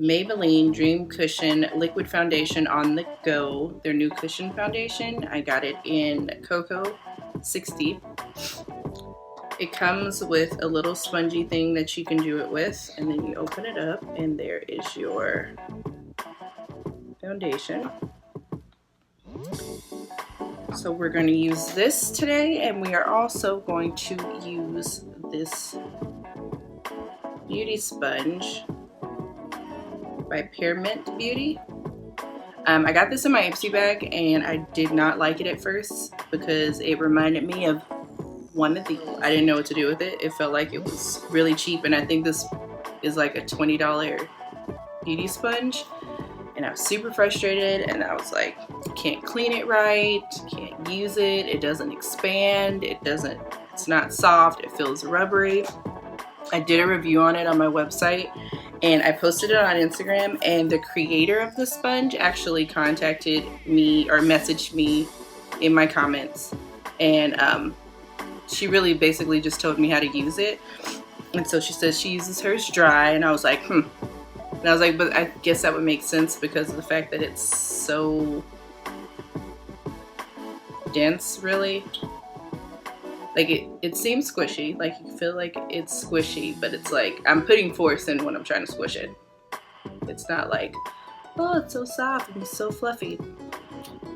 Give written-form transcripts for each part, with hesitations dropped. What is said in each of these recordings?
Maybelline Dream Cushion Liquid Foundation on the Go, their new cushion foundation. I got it in Cocoa 60. It comes with a little spongy thing that you can do it with, and then you open it up and there is your foundation. So we're going to use this today, and we are also going to use this beauty sponge by MintPear Beauty. I got this in my Ipsy bag and I did not like it at first because it reminded me of one of the, I didn't know what to do with it. It felt like it was really cheap, and I think this is like a $20 beauty sponge, and I was super frustrated and I was like, can't clean it right, can't use it, it doesn't expand, it's not soft, it feels rubbery. I did a review on it on my website and I posted it on Instagram, and the creator of the sponge actually contacted me or messaged me in my comments, and she really basically just told me how to use it. And so she says she uses hers dry, and I was like, And I was like, but I guess that would make sense because of the fact that it's so dense, really. Like it seems squishy, like you feel like it's squishy, but it's like I'm putting force in when I'm trying to squish it. It's not like, oh, it's so soft and so fluffy.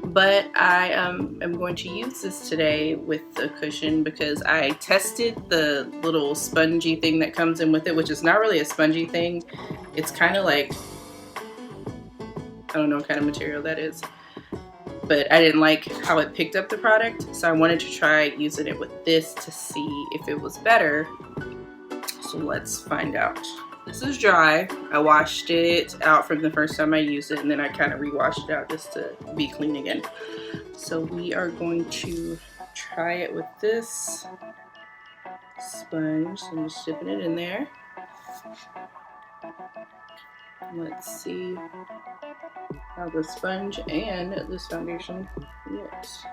But I am going to use this today with the cushion because I tested the little spongy thing that comes in with it, which is not really a spongy thing. It's kind of like, I don't know what kind of material that is, but I didn't like how it picked up the product, so I wanted to try using it with this to see if it was better. So let's find out. This is dry. I washed it out from the first time I used it, and then I kind of re-washed it out just to be clean again. So we are going to try it with this sponge. So I'm just dipping it in there. Let's see how the sponge and this foundation looks.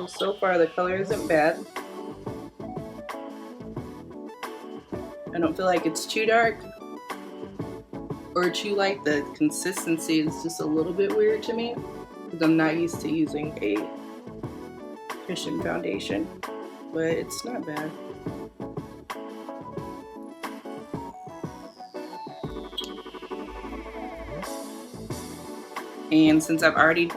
So far the color isn't bad. I don't feel like it's too dark or too light. The consistency is just a little bit weird to me because I'm not used to using a cushion foundation, but it's not bad. And since I've already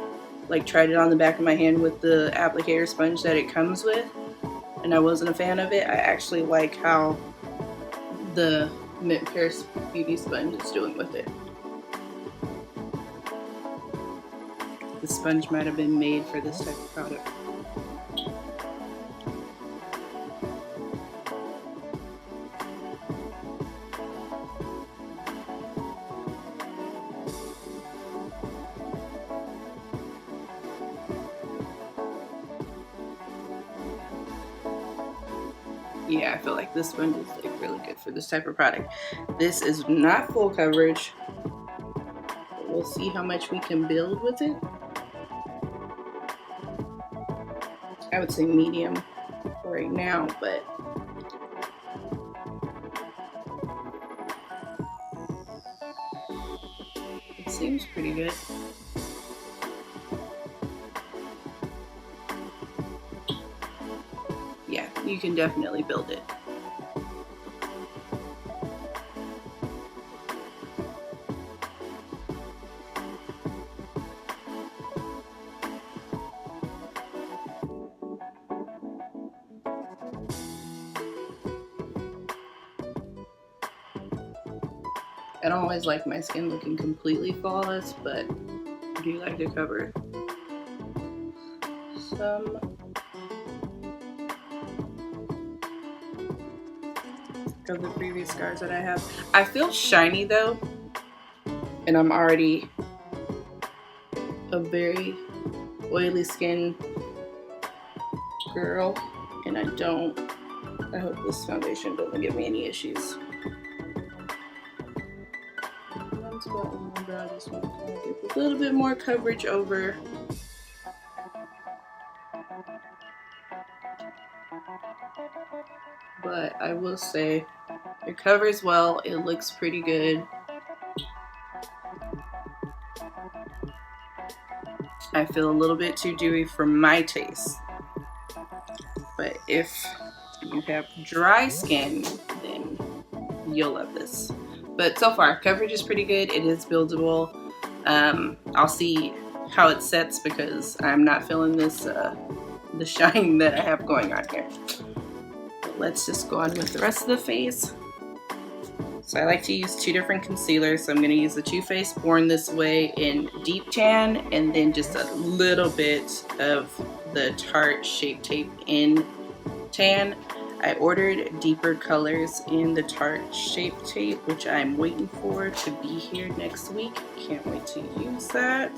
tried it on the back of my hand with the applicator sponge that it comes with, and I wasn't a fan of it, I actually like how the MintPear Beauty Sponge is doing with it. The sponge might have been made for this type of product. Yeah, I feel like this sponge is really good for this type of product. This is not full coverage. We'll see how much we can build with it. I would say medium right now, but it seems pretty good. Yeah, you can definitely build it. I don't always like my skin looking completely flawless, but I do like to cover some of the previous scars that I have. I feel shiny though, and I'm already a very oily skin girl, and I hope this foundation doesn't give me any issues. One spot on my brow, just want to give a little bit more coverage over. But but I will say it covers well. It looks pretty good. I feel a little bit too dewy for my taste, but if you have dry skin, then you'll love this. But so far, coverage is pretty good. It is buildable. I'll see how it sets because I'm not feeling this the shine that I have going on here. But let's just go on with the rest of the face. So I like to use two different concealers. So I'm going to use the Too Faced Born This Way in Deep Tan, and then just a little bit of the Tarte Shape Tape in Tan. I ordered deeper colors in the Tarte Shape Tape, which I'm waiting for to be here next week. Can't wait to use that.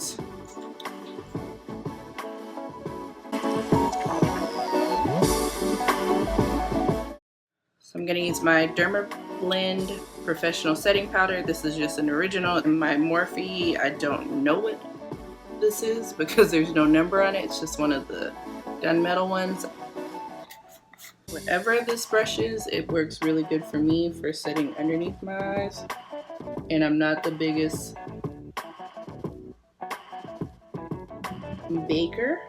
So I'm going to use my Dermablend Professional Setting Powder. This is just an original. And my Morphe, I don't know what this is because there's no number on it. It's just one of the gunmetal ones. Whatever this brush is, it works really good for me for setting underneath my eyes. And I'm not the biggest baker,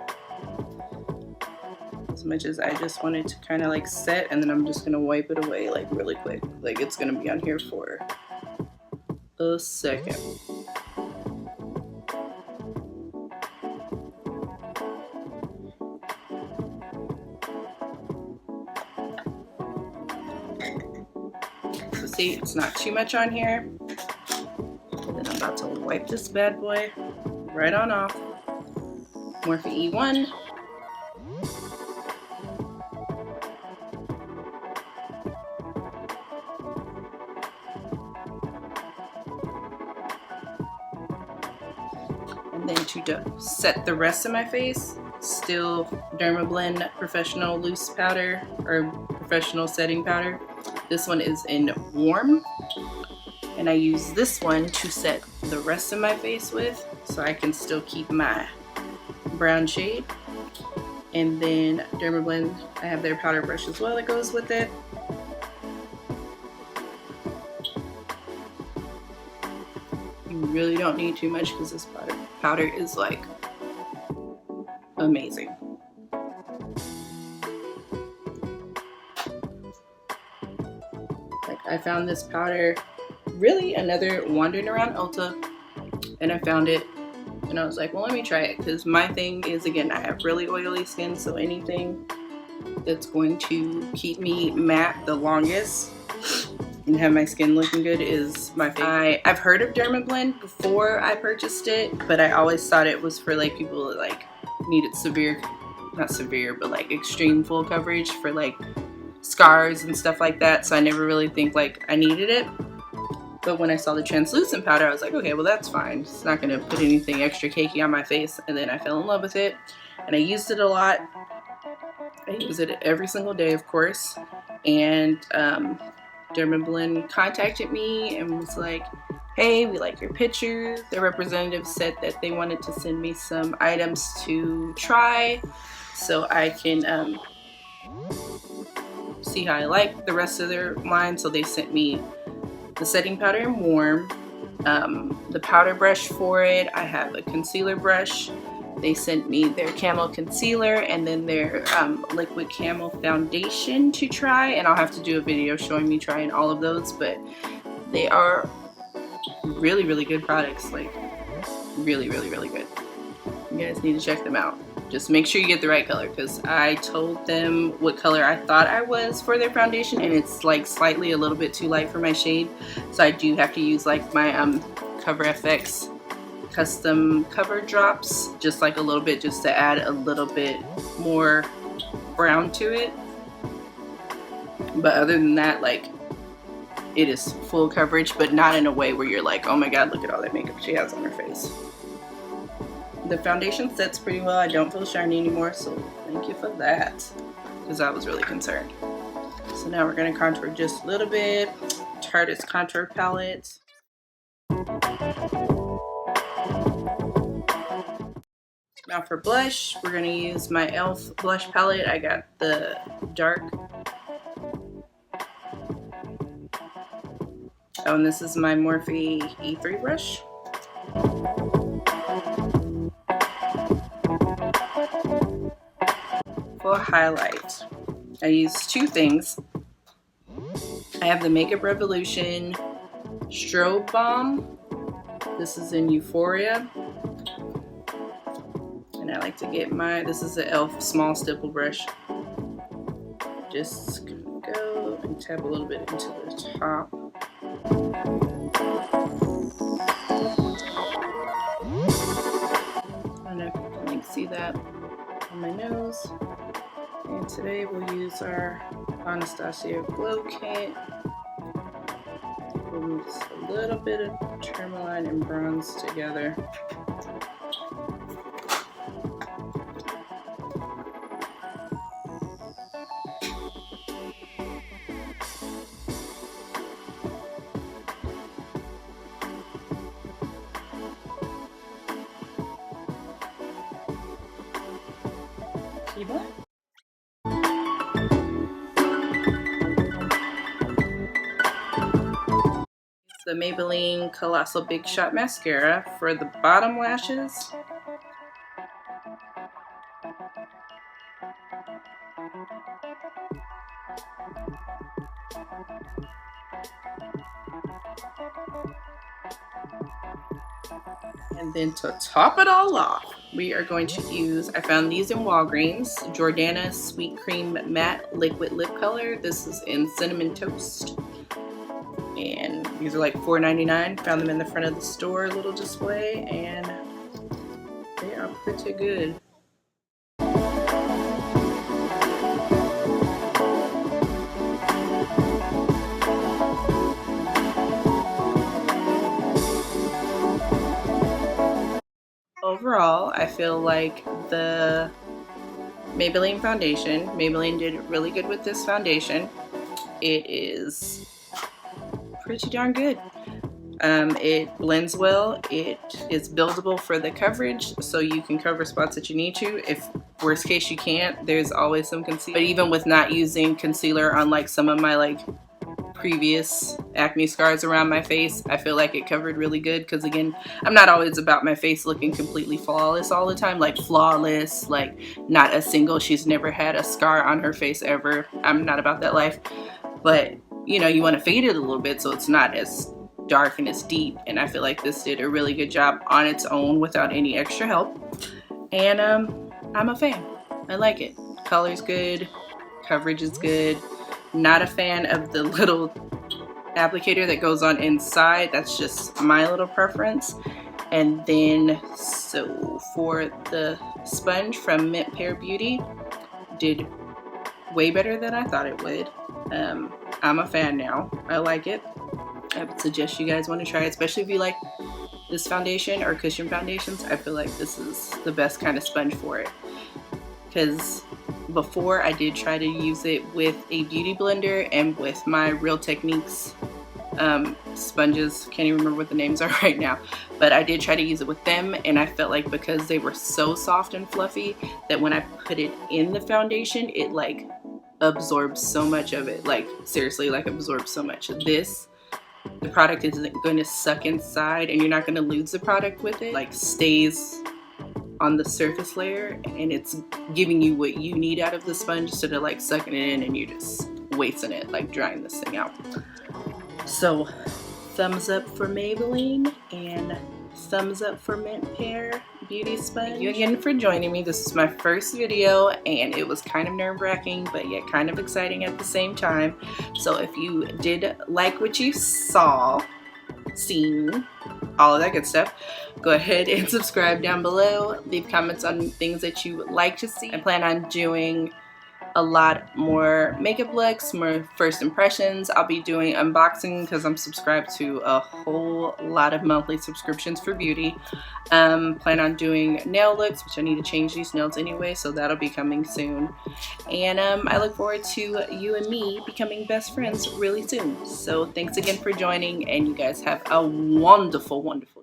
as much as I just want it to kind of like set, and then I'm just gonna wipe it away like really quick. Like it's gonna be on here for a second. So see, it's not too much on here. And then I'm about to wipe this bad boy right on off. Morphe E1. And then to set the rest of my face, still Dermablend Professional Loose Powder or Professional Setting Powder. This one is in Warm, and I use this one to set the rest of my face with, so I can still keep my brown shade. And then Dermablend, I have their powder brush as well that goes with it. You really don't need too much because this powder is like amazing. Like I found this powder really another wandering around Ulta, and I found it and I was like, well, let me try it, because my thing is, again, I have really oily skin, so anything that's going to keep me matte the longest and have my skin looking good is my favorite. I've heard of Dermablend before I purchased it, but I always thought it was for like people that like needed severe, not severe, but like extreme full coverage for like scars and stuff like that, so I never really think like I needed it. But when I saw the translucent powder, I was like, okay, well that's fine. It's not gonna put anything extra cakey on my face. And then I fell in love with it, and I used it a lot. I use it every single day, of course. And Dermablend contacted me and was like, hey, we like your pictures. Their representative said that they wanted to send me some items to try so I can see how I like the rest of their line. So they sent me the setting powder in Warm, the powder brush for it. I have a concealer brush. They sent me their Camel Concealer and then their Liquid Camel Foundation to try, and I'll have to do a video showing me trying all of those, but they are really, really good products, like really, really, really good. You guys need to check them out. Just make sure you get the right color, because I told them what color I thought I was for their foundation, and it's like slightly a little bit too light for my shade, so I do have to use like my Cover FX custom cover drops, just like a little bit, just to add a little bit more brown to it. But other than that, like, it is full coverage, but not in a way where you're like, oh my god, look at all that makeup she has on her face. The foundation sets pretty well. I don't feel shiny anymore, so thank you for that, because I was really concerned. So now we're going to contour just a little bit. Tarte's contour palette. Now for blush, we're going to use my e.l.f. blush palette. I got the dark Oh, and this is my Morphe E3 brush. For highlight, I use two things. I have the Makeup Revolution Strobe Balm. This is in Euphoria. And I like to get this is the e.l.f. small stipple brush. Just go and tap a little bit into the top. I don't know if you can see that on my nose. And today we'll use our Anastasia Glow Kit. We'll mix a little bit of tourmaline and bronze together. The Maybelline Colossal Big Shot Mascara for the bottom lashes. And then to top it all off, we are going to use, I found these in Walgreens, Jordana Sweet Cream Matte Liquid Lip Color. This is in Cinnamon Toast. And these are like $4.99. Found them in the front of the store, little display, and they are pretty good. Overall, I feel like the Maybelline foundation, Maybelline did really good with this foundation. It is pretty darn good. It blends well. It is buildable for the coverage, so you can cover spots that you need to. If worst case you can't, there's always some concealer. But even with not using concealer on like some of my previous acne scars around my face, I feel like it covered really good, because again, I'm not always about my face looking completely flawless all the time, like flawless, like not a single, she's never had a scar on her face ever. I'm not about that life, but you know, you want to fade it a little bit so it's not as dark and as deep, and I feel like this did a really good job on its own without any extra help. And I'm a fan. I like it. Color's good, coverage is good. Not a fan of the little applicator that goes on inside. That's just my little preference. And then, so for the sponge from MintPear Beauty, did way better than I thought it would. I'm a fan now. I like it. I would suggest you guys want to try it, especially if you like this foundation or cushion foundations. I feel like this is the best kind of sponge for it, because before I did try to use it with a beauty blender and with my Real Techniques sponges. Can't even remember what the names are right now, but I did try to use it with them, and I felt like because they were so soft and fluffy that when I put it in the foundation, it like absorbs so much of it, like seriously, like absorbs so much. This, the product isn't going to suck inside, and you're not going to lose the product with it. Like stays on the surface layer, and it's giving you what you need out of the sponge instead of like sucking it in and you're just wasting it, like drying this thing out. So thumbs up for Maybelline and thumbs up for MintPear Beauty Sponge. Thank you again for joining me. This is my first video, and it was kind of nerve-wracking, but yet kind of exciting at the same time. So if you did like what you seen, all of that good stuff, go ahead and subscribe down below. Leave comments on things that you would like to see. I plan on doing a lot more makeup looks, more first impressions. I'll be doing unboxing because I'm subscribed to a whole lot of monthly subscriptions for beauty. Plan on doing nail looks, which I need to change these nails anyway, so that'll be coming soon. And I look forward to you and me becoming best friends really soon. So thanks again for joining, and you guys have a wonderful, wonderful